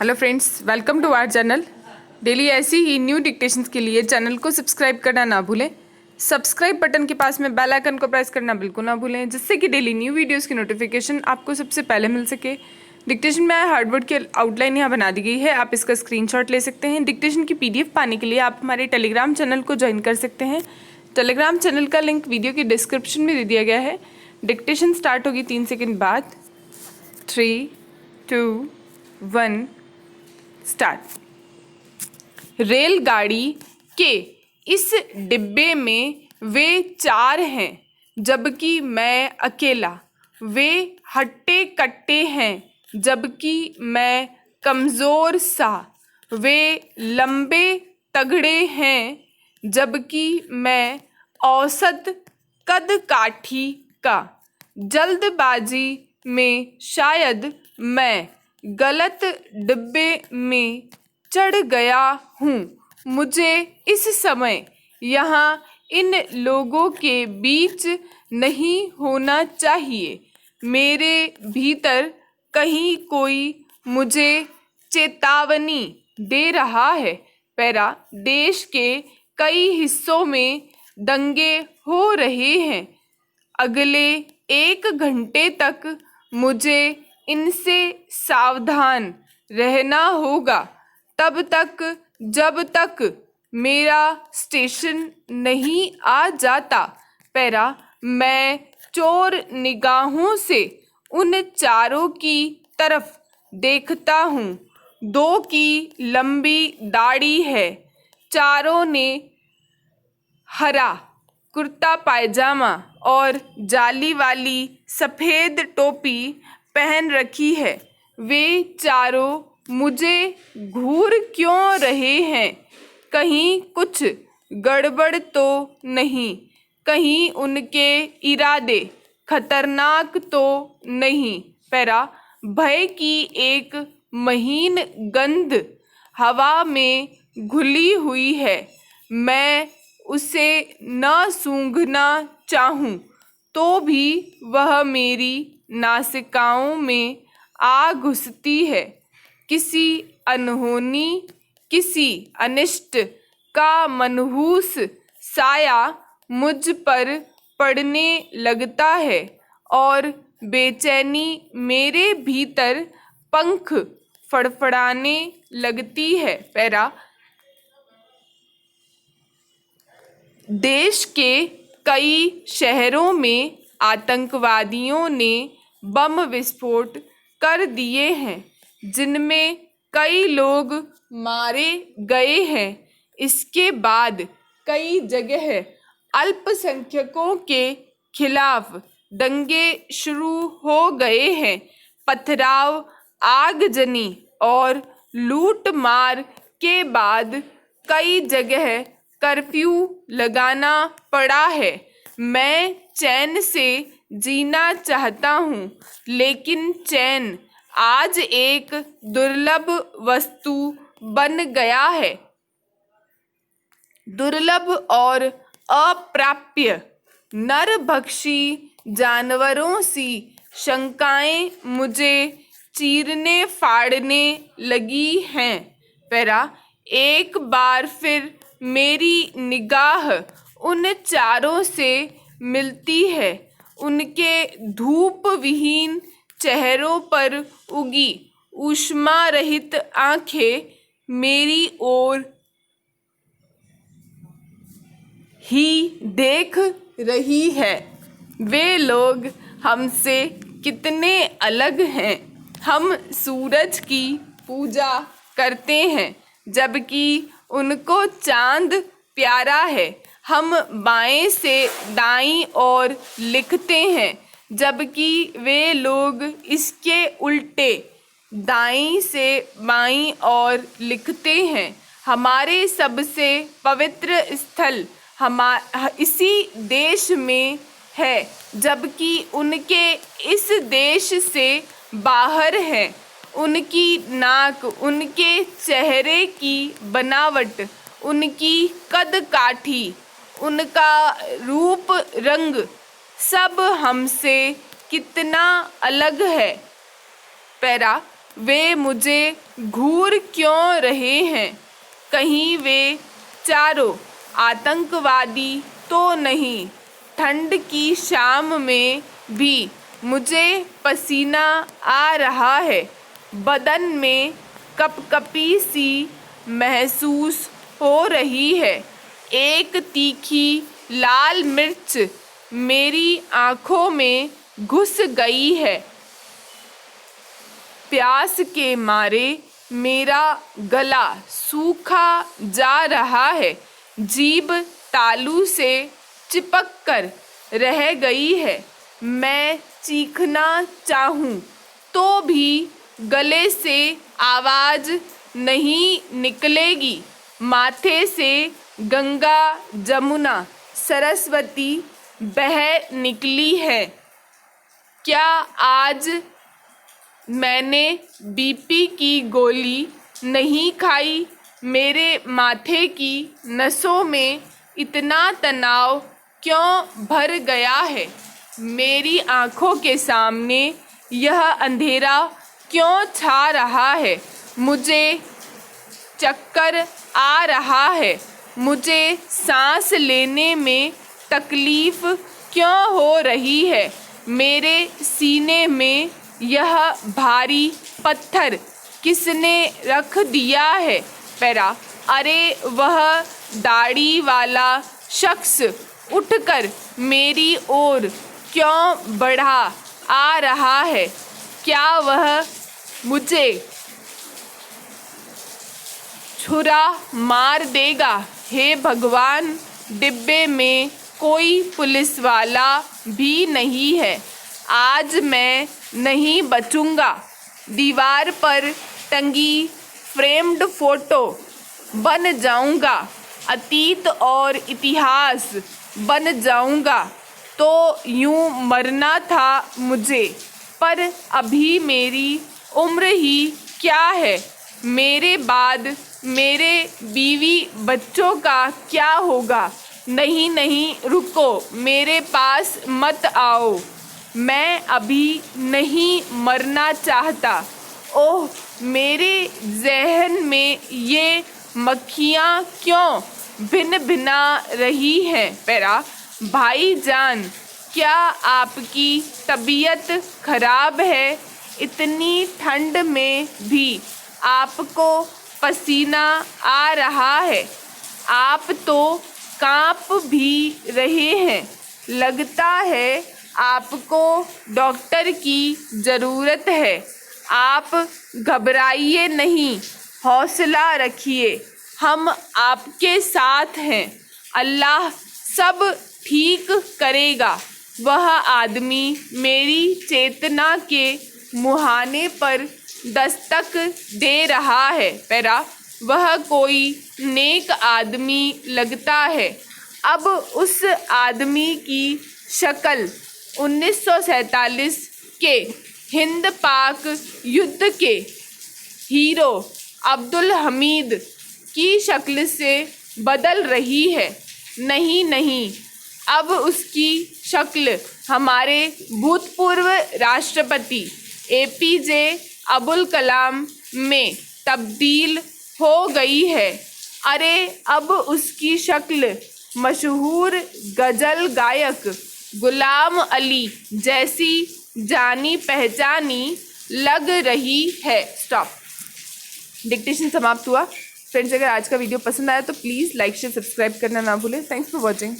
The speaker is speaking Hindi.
Hello friends, welcome to our channel. Daily ऐसी ही न्यू डिक्टेशंस के लिए चैनल को सब्सक्राइब करना ना भूलें। सब्सक्राइब बटन के पास में बेल आइकन को प्रेस करना बिल्कुल ना भूलें, जिससे कि डेली न्यू वीडियोस की नोटिफिकेशन आपको सबसे पहले मिल सके। डिक्टेशन में हार्डवर्ड की आउटलाइन यहाँ बना दी गई है, आप इसका स्क्रीनशॉट ले सकते हैं। डिक्टेशन की PDF पाने के लिए आप हमारे टेलीग्राम चैनल को ज्वाइन कर सकते हैं। टेलीग्राम चैनल का लिंक वीडियो की डिस्क्रिप्शन में दे दिया गया है। डिक्टेशन स्टार्ट होगी 3 सेकेंड बाद। 3, 2, 1 स्टार्ट। रेलगाड़ी के इस डिब्बे में वे 4 हैं, जबकि मैं अकेला। वे हट्टे कट्टे हैं, जबकि मैं कमज़ोर सा। वे लंबे तगड़े हैं, जबकि मैं औसत कद काठी का। जल्दबाजी में शायद मैं गलत डिब्बे में चढ़ गया हूँ। मुझे इस समय यहाँ इन लोगों के बीच नहीं होना चाहिए। मेरे भीतर कहीं कोई मुझे चेतावनी दे रहा है। पैरा, देश के कई हिस्सों में दंगे हो रहे हैं। अगले 1 घंटे तक मुझे इनसे सावधान रहना होगा, तब तक जब तक मेरा स्टेशन नहीं आ जाता। पैरा, मैं चोर निगाहों से उन चारों की तरफ देखता हूँ। 2 की लंबी दाढ़ी है। चारों ने हरा कुर्ता पायजामा और जाली वाली सफ़ेद टोपी पहन रखी है। वे चारों मुझे घूर क्यों रहे हैं? कहीं कुछ गड़बड़ तो नहीं? कहीं उनके इरादे खतरनाक तो नहीं? पैरा, भय की एक महीन गंध हवा में घुली हुई है। मैं उसे न सूंघना चाहूं तो भी वह मेरी नासिकाओं में आ घुसती है। किसी अनहोनी, किसी अनिष्ट का मनहूस साया मुझ पर पड़ने लगता है और बेचैनी मेरे भीतर पंख फड़फड़ाने लगती है। पैरा, देश के कई शहरों में आतंकवादियों ने बम विस्फोट कर दिए हैं, जिनमें कई लोग मारे गए हैं। इसके बाद कई जगह अल्पसंख्यकों के खिलाफ दंगे शुरू हो गए हैं। पथराव, आगजनी और लूटमार के बाद कई जगह कर्फ्यू लगाना पड़ा है। मैं चैन से जीना चाहता हूँ, लेकिन चैन आज एक दुर्लभ वस्तु बन गया है। दुर्लभ और अप्राप्य नरभक्षी जानवरों सी शंकाएं मुझे चीरने फाड़ने लगी हैं। पैरा, एक बार फिर मेरी निगाह उन चारों से मिलती है। उनके धूप विहीन चेहरों पर उगी ऊष्मा रहित आंखें मेरी ओर ही देख रही है। वे लोग हमसे कितने अलग हैं। हम सूरज की पूजा करते हैं, जबकि उनको चांद प्यारा है। हम बाएं से दाईं ओर लिखते हैं, जबकि वे लोग इसके उल्टे दाईं से बाईं ओर लिखते हैं। हमारे सबसे पवित्र स्थल इसी देश में है, जबकि उनके इस देश से बाहर है। उनकी नाक, उनके चेहरे की बनावट, उनकी कद काठी, उनका रूप रंग सब हमसे कितना अलग है। पैरा, वे मुझे घूर क्यों रहे हैं? कहीं वे चारों आतंकवादी तो नहीं? ठंड की शाम में भी मुझे पसीना आ रहा है, बदन में कपकपी सी महसूस हो रही है। एक तीखी लाल मिर्च मेरी आँखों में घुस गई है। प्यास के मारे मेरा गला सूखा जा रहा है, जीभ तालू से चिपक कर रह गई है। मैं चीखना चाहूँ तो भी गले से आवाज़ नहीं निकलेगी। माथे से गंगा जमुना सरस्वती बह निकली है। क्या आज मैंने बीपी की गोली नहीं खाई? मेरे माथे की नसों में इतना तनाव क्यों भर गया है? मेरी आँखों के सामने यह अंधेरा क्यों छा रहा है? मुझे चक्कर आ रहा है। मुझे सांस लेने में तकलीफ़ क्यों हो रही है? मेरे सीने में यह भारी पत्थर किसने रख दिया है? पैरा, अरे वह दाढ़ी वाला शख्स उठकर मेरी ओर क्यों बढ़ा आ रहा है? क्या वह मुझे छुरा मार देगा? हे भगवान, डिब्बे में कोई पुलिस वाला भी नहीं है। आज मैं नहीं बचूंगा। दीवार पर टंगी फ्रेम्ड फोटो बन जाऊंगा, अतीत और इतिहास बन जाऊंगा। तो यूं मरना था मुझे, पर अभी मेरी उम्र ही क्या है? मेरे बाद मेरे बीवी बच्चों का क्या होगा? नहीं नहीं, रुको, मेरे पास मत आओ। मैं अभी नहीं मरना चाहता। ओह, मेरे जहन में ये मक्खियाँ क्यों भिन भिना रही हैं? पैरा, भाईजान, क्या आपकी तबीयत खराब है? इतनी ठंड में भी आपको पसीना आ रहा है। आप तो कांप भी रहे हैं। लगता है आपको डॉक्टर की ज़रूरत है। आप घबराइए नहीं, हौसला रखिए, हम आपके साथ हैं। अल्लाह सब ठीक करेगा। वह आदमी मेरी चेतना के मुहाने पर दस्तक दे रहा है। पैरा, वह कोई नेक आदमी लगता है। अब उस आदमी की शक्ल 1947 के हिंद पाक युद्ध के हीरो अब्दुल हमीद की शक्ल से बदल रही है। नहीं नहीं, अब उसकी शक्ल हमारे भूतपूर्व राष्ट्रपति APJ अबुल कलाम में तब्दील हो गई है। अरे, अब उसकी शक्ल मशहूर गज़ल गायक गुलाम अली जैसी जानी पहचानी लग रही है। स्टॉप। डिक्टेशन समाप्त हुआ। फ्रेंड्स, अगर आज का वीडियो पसंद आया तो प्लीज़ लाइक शेयर सब्सक्राइब करना ना भूलें। Thanks for watching.